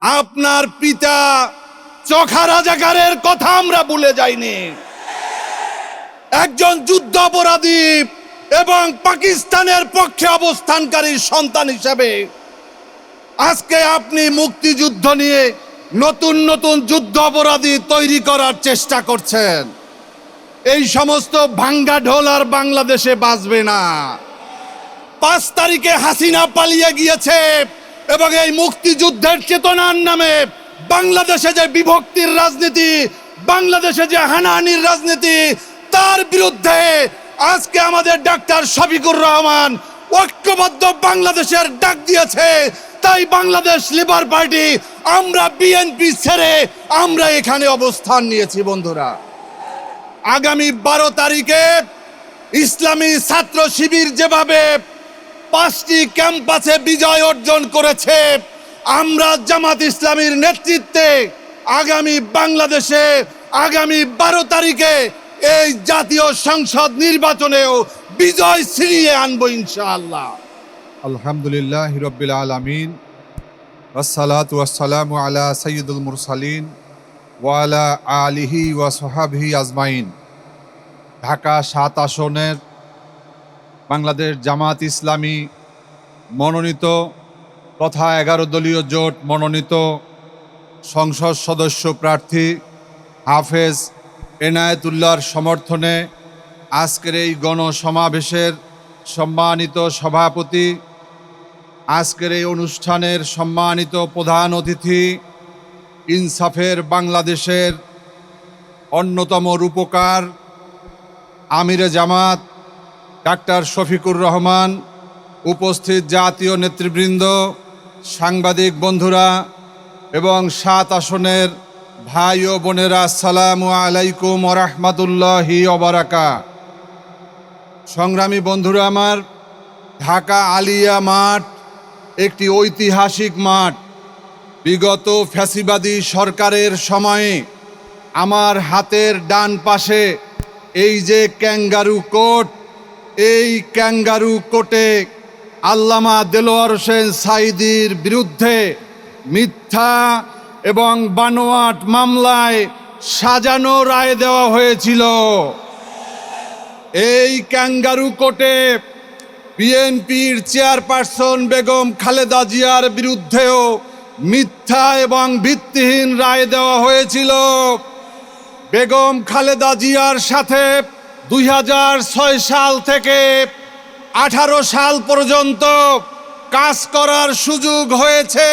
আপনার পিতা চোখা রাজাকারের কথা আমরা ভুলে যাইনি। একজন যুদ্ধাপরাধী এবং পাকিস্তানের পক্ষে অবস্থানকারী সন্তান হিসেবে আজকে আপনি মুক্তিযুদ্ধ নিয়ে নতুন নতুন যুদ্ধ অপরাধী তৈরি করার চেষ্টা করছেন। এই সমস্ত ভাঙ্গা ঢোল আর বাংলাদেশে বাজবে না। 5 তারিখে হাসিনা পালিয়ে গিয়েছে এবং এই মুক্তিযুদ্ধের চেতনার নামে বাংলাদেশে যে বিভক্তির রাজনীতি, বাংলাদেশে যে হানাহানির রাজনীতি, তার বিরুদ্ধে আজকে আমাদের ডাক্তার শফিকুর রহমান ঐক্যবদ্ধ বাংলাদেশের ডাক দিয়েছে। তাই বাংলাদেশ লিবার পার্টি, আমরা বিএনপি ছেড়ে আমরা এখানে অবস্থান নিয়েছি। বন্ধুরা, আগামী 12 তারিখে ইসলামী ছাত্র শিবির যেভাবে 5টি ক্যাম্পাসে বিজয় অর্জন করেছে, আমরা জামাত ইসলামীর নেতৃত্বে আগামী বাংলাদেশে আগামী 12 তারিখে এই জাতীয় সংসদ নির্বাচনেও বিজয় ছিনিয়ে আনবো ইনশাআল্লাহ। আলহামদুলিল্লাহ রাব্বিল আলামিন, ওয়াসসালাতু ওয়াসসালামু আলা সাইয়্যিদুল মুরসালিন ওয়া আলা আলিহি ওয়া সাহবিহি আজমাইন। ঢাকা 7 আসনের বাংলাদেশ জামাত ইসলামী মনোনীত তথা 11 দলীয় জোট মনোনীত সংসদ সদস্য প্রার্থী হাফেজ এনায়েতুল্লাহর সমর্থনে আজকের এই গণসমাবেশের সম্মানিত সভাপতি, আজকের এই অনুষ্ঠানের সম্মানিত প্রধান অতিথি, ইনসাফের বাংলাদেশের অন্যতম রূপকার আমিরে জামাত ডাক্তার শফিকুর রহমান, উপস্থিত জাতীয় নেতৃবৃন্দ, সাংবাদিক বন্ধুরা এবং 7 আসনের ভাই ও বোনেরা, আসসালামু আলাইকুম ওয়া রাহমাতুল্লাহি ওয়া বারাকাতুহু। সংগ্রামী বন্ধুরা আমার, ঢাকা আলিয়া মাঠ একটি ঐতিহাসিক মাঠ। বিগত ফ্যাসিবাদী সরকারের সময়ে আমার হাতের ডান পাশে এই যে ক্যাঙ্গারু কোর্ট, এই ক্যাঙ্গারু কোর্টে আল্লামা দেলোয়ার হোসেন সাঈদীর বিরুদ্ধে মিথ্যা এবং বানোয়াট মামলায় সাজানো রায় দেওয়া হয়েছিল। এই ক্যাঙ্গারু কোর্টে বিএনপির চেয়ারপারসন বেগম খালেদা জিয়ার বিরুদ্ধেও মিথ্যা এবং ভিত্তিহীন রায় দেওয়া হয়েছিল। বেগম খালেদা জিয়ার সাথে 2006 সাল থেকে 18 সাল পর্যন্ত কাজ করার সুযোগ হয়েছে।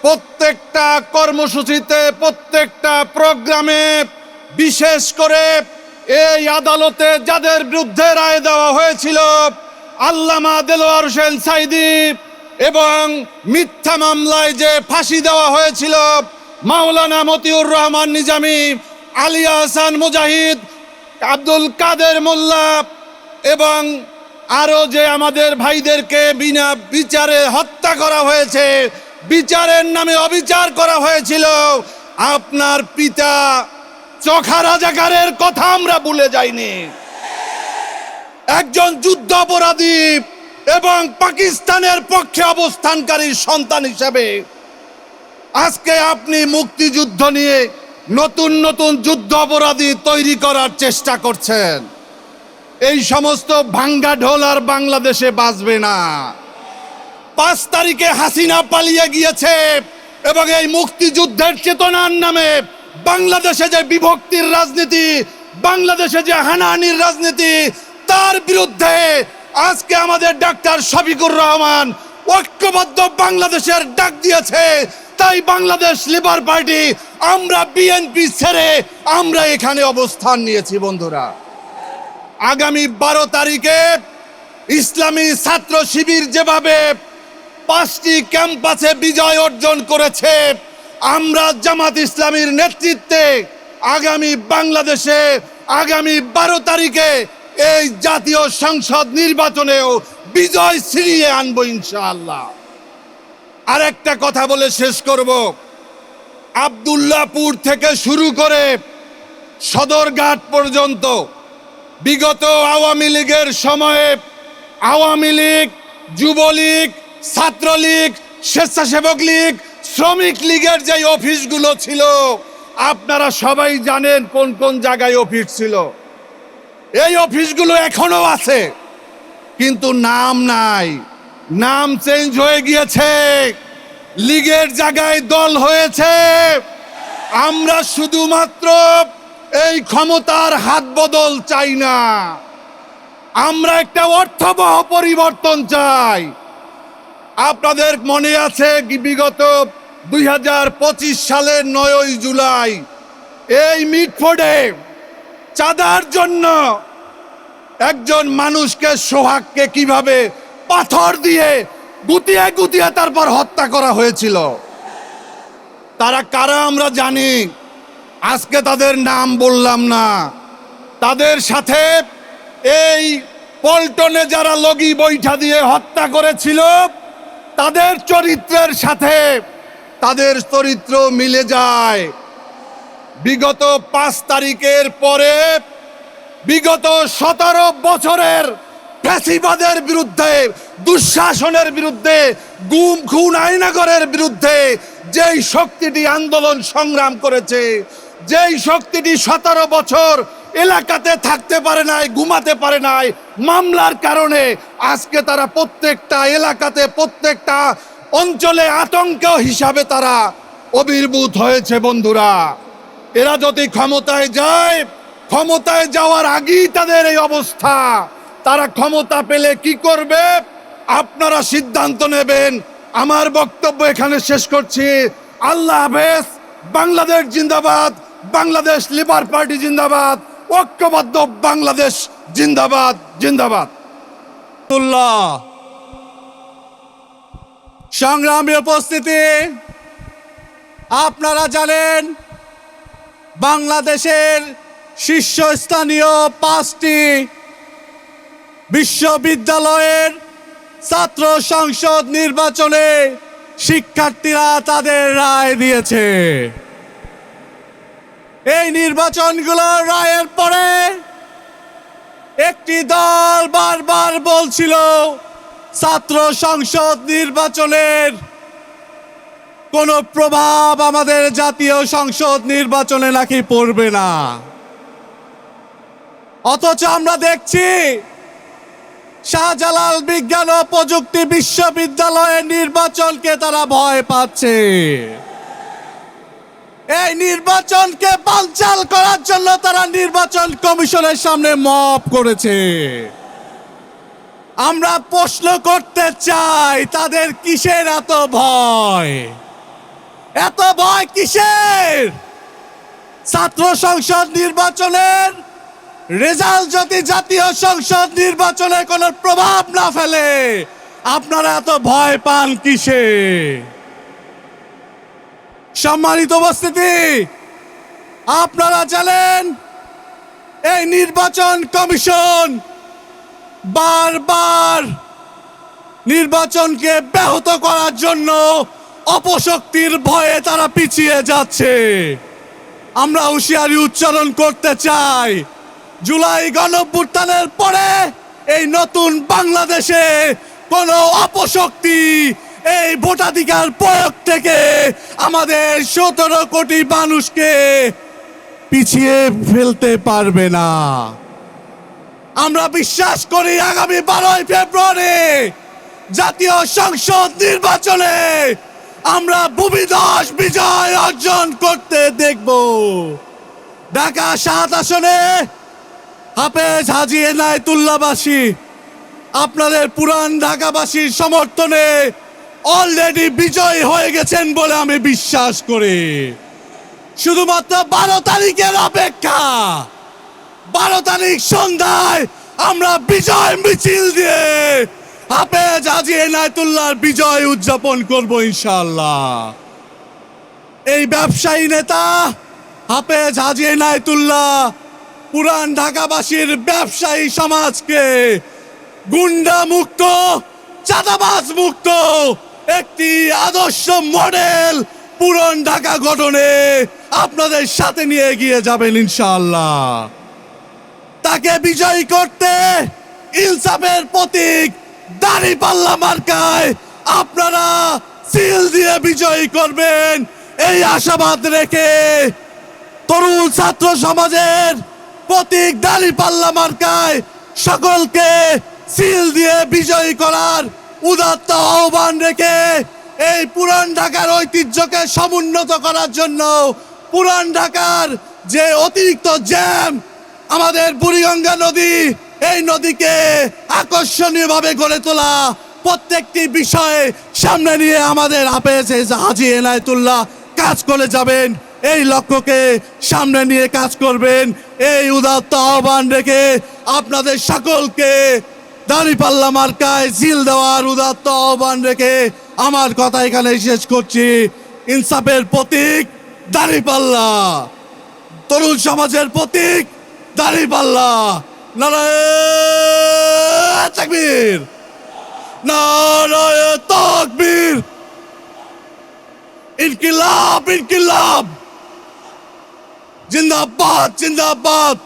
প্রত্যেকটা কর্মসূচিতে, প্রত্যেকটা প্রোগ্রামে, বিশেষ করে এই আদালতে যাদের বিরুদ্ধে রায় দেওয়া হয়েছিল, আল্লামা দেলোয়ার হোসেন সাঈদী, এবং মিথ্যা মামলায় যে ফাঁসি দেওয়া হয়েছিল মাওলানা মতিউর রহমান নিজামী, আলী আহসান মুজাহিদ, আব্দুল কাদের মোল্লা এবং আরও যে আমাদের ভাইদেরকে বিনা বিচারে হত্যা করা হয়েছে, বিচারের নামে অবিচার করা হয়েছিল, আপনার পিতা চোখা রাজাকারের কথা আমরা ভুলে যাইনি। একজন যুদ্ধাপরাধী এবং পাকিস্তানের পক্ষে অবস্থানকারী সন্তান হিসেবে আজকে আপনি মুক্তিযুদ্ধ নিয়ে নতুন নতুন যুদ্ধ অপরাধী তৈরি করার চেষ্টা করছেন। এই সমস্ত ভাঙ্গা ঢোল আর বাংলাদেশে বাজবে না। 5 তারিখে হাসিনা পালিয়ে গিয়েছে এবং এই মুক্তিযুদ্ধের চেতনার নামে বাংলাদেশে যে বিভক্তির রাজনীতি, বাংলাদেশে যে হানাহানির রাজনীতি, তার বিরুদ্ধে আজকে আমাদের ডাক্তার শফিকুর রহমান ঐক্যবদ্ধ বাংলাদেশের ডাক দিয়েছে। তাই বাংলাদেশ লিবার পার্টি, আমরা বিএনপি ছেড়ে আমরা এখানে অবস্থান নিয়েছি। বন্ধুরা, আগামী 12 তারিখে ইসলামী ছাত্র শিবির যেভাবে 5টি ক্যাম্পাসে বিজয় অর্জন করেছে, আমরা জামাত ইসলামীর নেতৃত্বে আগামী বাংলাদেশে আগামী 12 তারিখে এই জাতীয় সংসদ নির্বাচনেও বিজয় ছিনিয়ে আনবো ইনশাআল্লাহ। আর একটা কথা বলে শেষ করব। আব্দুল্লাহপুর থেকে শুরু করে সদরঘাট পর্যন্ত বিগত আওয়ামী লীগের সময়ে আওয়ামী লীগ, যুবলীগ, ছাত্রলীগ, স্বেচ্ছাসেবক লীগ, শ্রমিক লীগের যে অফিসগুলো ছিল, আপনারা সবাই জানেন কোন কোন জায়গায় অফিস ছিল। এই অফিসগুলো এখনো আছে, কিন্তু নাম নাই, নাম চেঞ্জ হয়ে গিয়েছে, লীগের জায়গায় দল হয়েছে। আমরা শুধুমাত্র এই ক্ষমতার হাত বদল চাই না, আমরা একটা অর্থবহ পরিবর্তন চাই। আপনাদের মনে আছে বিগত 2025 সালের 9 জুলাই এই মিটফোর্ডে চাঁদার জন্য একজন মানুষকে, সোহাগকে কিভাবে পাথর দিয়ে গুতিয়ে গুতিয়ে তারপর হত্যা করা হয়েছিল। তারা কারা আমরা জানি, আজকে তাদের নাম বললাম না। তাদের সাথে এই পল্টনে যারা লগি বৈঠা দিয়ে হত্যা করেছিল, তাদের চরিত্রের সাথে তাদের চরিত্র মিলে যায়। বিগত 5 তারিখের পরে বিগত 17 বছরের ফ্যাসিবাদের বিরুদ্ধে, দুঃশাসনের বিরুদ্ধে, গুম খুন আইনাগরের বিরুদ্ধে যেই শক্তিটি আন্দোলন সংগ্রাম করেছে, যেই শক্তিটি 17 বছর এলাকাতে থাকতে পারে নাই, ঘুমাতে পারে নাই মামলার কারণে, আজকে তারা প্রত্যেকটা এলাকাতে, প্রত্যেকটা অঞ্চলে আতঙ্ক হিসাবে তারা আবির্ভূত হয়েছে। বন্ধুরা, এরা যদি ক্ষমতায় যায়, ক্ষমতায় যাওয়ার আগেই তাদের এই অবস্থা, তারা ক্ষমতা পেলে কি করবে আপনারা সিদ্ধান্ত নেবেন। আমার বক্তব্য এখানে শেষ করছি। আল্লাহ হাফেজ। বাংলাদেশ জিন্দাবাদ, বাংলাদেশ লিবার পার্টি জিন্দাবাদ, ঐক্যবদ্ধ বাংলাদেশ জিন্দাবাদ, জিন্দাবাদ। সংগ্রামী উপস্থিতি, আপনারা জানেন বাংলাদেশের শীর্ষস্থানীয় 5টি বিশ্ববিদ্যালয়ের ছাত্র সংসদ নির্বাচনে শিক্ষার্থীরা তাদের রায় দিয়েছে। এই নির্বাচনগুলোর রায়ের পরে একটি দল বারবার বলছিল ছাত্র সংসদ নির্বাচনের কোনো প্রভাব আমাদের জাতীয় সংসদ নির্বাচনে নাকি পড়বে না। অথচ আমরা দেখছি শাহজালাল বিজ্ঞান ও প্রযুক্তি বিশ্ববিদ্যালয়ের নির্বাচনকে তারা ভয় পাচ্ছে। এই নির্বাচনকে বানচাল করার জন্য তারা নির্বাচন কমিশনের সামনে মব করেছে। আমরা প্রশ্ন করতে চাই, তাদের কিসের এত ভয়? এত ভয় কিসের? ছাত্র সংসদ নির্বাচনের রেজাল্ট যদি জাতীয় সংসদ নির্বাচনে কোনো প্রভাব না ফেলে, আপনারা এত ভয় পান কিসে? সম্মানিত উপস্থিতি, আপনারা জানেন এই নির্বাচন কমিশন বারবার নির্বাচনকে ব্যাহত করার জন্য অপশক্তির ভয়ে তারা পিছিয়ে যাচ্ছে। আমরা হুঁশিয়ারি উচ্চারণ করতে চাই, জুলাই গণঅভ্যুত্থানের পরে এই নতুন বাংলাদেশে কোনো অপশক্তি এই ভোটাধিকার প্রয়োগ থেকে আমাদের 17 কোটি মানুষকে পিছিয়ে ফেলতে পারবে না। আমরা বিশ্বাস করি আগামী 12 ফেব্রুয়ারি জাতীয় সংসদ নির্বাচনে আমরা ভূমিধস বিজয় অর্জন করতে দেখব। ঢাকা 7 আসনে হাফেজ হাজী এনায়েতুল্লাহবাসী আপনাদের পুরান ঢাকাবাসীর সমর্থনে অলরেডি বিজয় হয়ে গেছেন বলে আমি বিশ্বাস করি। শুধুমাত্র 12 তারিখের অপেক্ষা। 12 তারিখ সন্ধ্যায় আমরা বিজয় মিছিল দিয়ে হাফেজ হাজী এনায়েতুল্লাহর বিজয় উদযাপন করব ইনশাআল্লাহ। এই ব্যবসায়ী নেতা হাফেজ হাজী এনায়েতুল্লাহ পুরান ঢাকাবাসীর ব্যবসায়ী সমাজকে গুন্ডা মুক্ত, চাঁদাবাজ মুক্ত একটি আদর্শ মডেল পুরান ঢাকা গঠনে আপনাদের সাথে নিয়ে এগিয়ে যাবেন ইনশাআল্লাহ। তাকে বিজয়ী করতে ইনসাফের প্রতীক দাঁড়িপাল্লা মার্কায় আপনারা সিল দিয়ে বিজয়ী করবেন এই আশাবাদ রেখে তরুণ ছাত্র সমাজের প্রতীক দাঁড়িপাল্লা মার্কায় সকলকে সিল দিয়ে বিজয়ী করার উদাত্ত আহ্বান রেখে এই পুরান ঢাকার ঐতিহ্যকে সমুন্নত করার জন্য পুরান ঢাকার যে অতিরিক্ত জ্যাম আমাদের বুড়িগঙ্গা নদী, এই নদীকে আকর্ষণীয়ভাবে গড়ে তোলা, প্রত্যেকটি বিষয়ে সামনে নিয়ে আমাদের হাফেজ হাজী এনায়েতুল্লাহ কাজ করে যাবেন। এই লক্ষ্যকে সামনে নিয়ে কাজ করবেন। এই উদাত্ত আহ্বান রেখে আপনাদের সকলকে দাঁড়িপাল্লা মার্কায় সিল দেওয়ার উদাত্ত আহ্বান রেখে আমার কথা এখানে শেষ করছি। ইনসাফের প্রতীক দাঁড়িপাল্লা, তরুণ সমাজের প্রতীক দাঁড়িপাল্লা। নারায়ে তাকবীর, নারায়ে তাকবীর, ইনকিলাব ইনকিলাব, জিন্দাবাদ জিন্দাবাদ।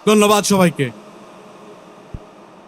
ধন্যবাদ সবাইকে।